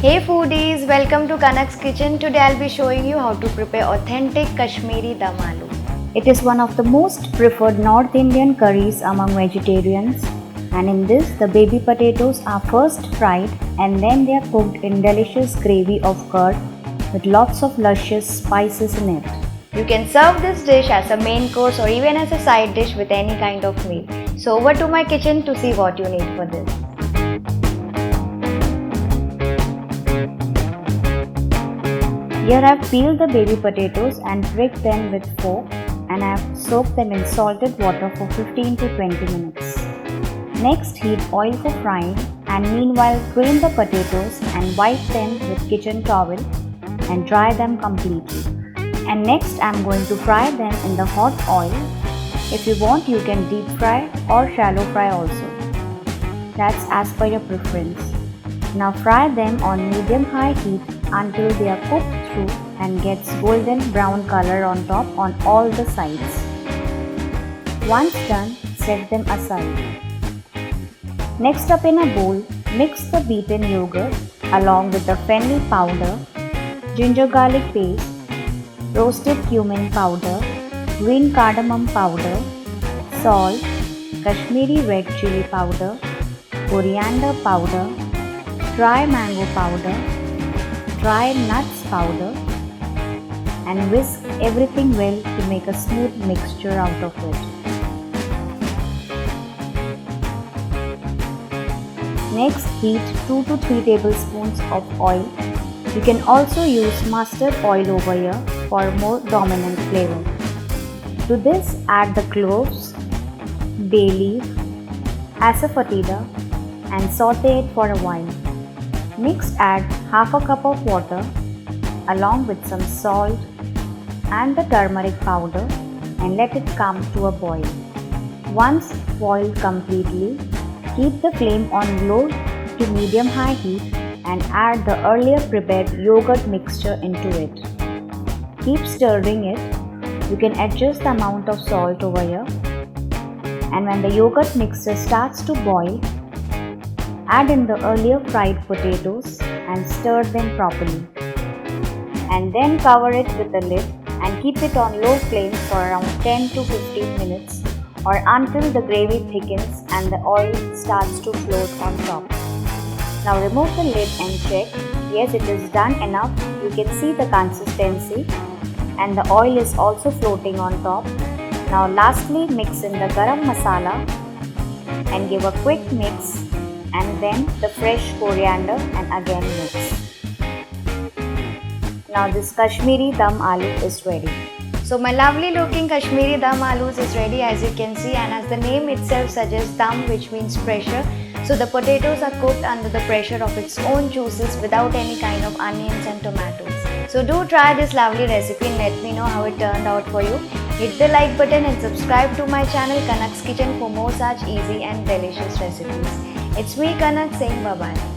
Hey foodies, welcome to Kanak's Kitchen. Today I'll be showing you how to prepare authentic Kashmiri Dum Aloo. It is one of the most preferred North Indian curries among vegetarians, and in this the baby potatoes are first fried and then they are cooked in delicious gravy of curd with lots of luscious spices in it. You can serve this dish as a main course or even as a side dish with any kind of meal. So over to my kitchen to see what you need for this. Here I have peeled the baby potatoes and pricked them with fork, and I have soaked them in salted water for 15 to 20 minutes. Next, heat oil for frying and meanwhile drain the potatoes and wipe them with kitchen towel and dry them completely. And next I am going to fry them in the hot oil. If you want, you can deep fry or shallow fry also. That's as per your preference. Now fry them on medium-high heat until they are cooked through and gets golden brown color on top on all the sides. Once done, set them aside. Next up, in a bowl, mix the beaten yogurt along with the fennel powder, ginger garlic paste, roasted cumin powder, green cardamom powder, salt, Kashmiri red chili powder, coriander powder, dry mango powder, dry nuts powder, and whisk everything well to make a smooth mixture out of it. Next, heat 2 to 3 tablespoons of oil. You can also use mustard oil over here for more dominant flavor. To this, add the cloves, bay leaf, asafoetida, and saute it for a while. Next, add half a cup of water along with some salt and the turmeric powder and let it come to a boil. Once boiled completely, keep the flame on low to medium-high heat and add the earlier prepared yogurt mixture into it. Keep stirring it. You can adjust the amount of salt over here. And when the yogurt mixture starts to boil, add in the earlier fried potatoes and stir them properly. And then cover it with a lid and keep it on low flame for around 10 to 15 minutes or until the gravy thickens and the oil starts to float on top. Now remove the lid and check. Yes, it is done enough. You can see the consistency and the oil is also floating on top. Now lastly, mix in the garam masala and give a quick mix, and then the fresh coriander and again mix. Now this Kashmiri Dum Aloo is ready. So my lovely looking Kashmiri Dum Aloos is ready, as you can see, and as the name itself suggests, dum, which means pressure. So the potatoes are cooked under the pressure of its own juices without any kind of onions and tomatoes. So do try this lovely recipe and let me know how it turned out for you. Hit the like button and subscribe to my channel Kanak's Kitchen for more such easy and delicious recipes. It's me Kanak saying bye bye.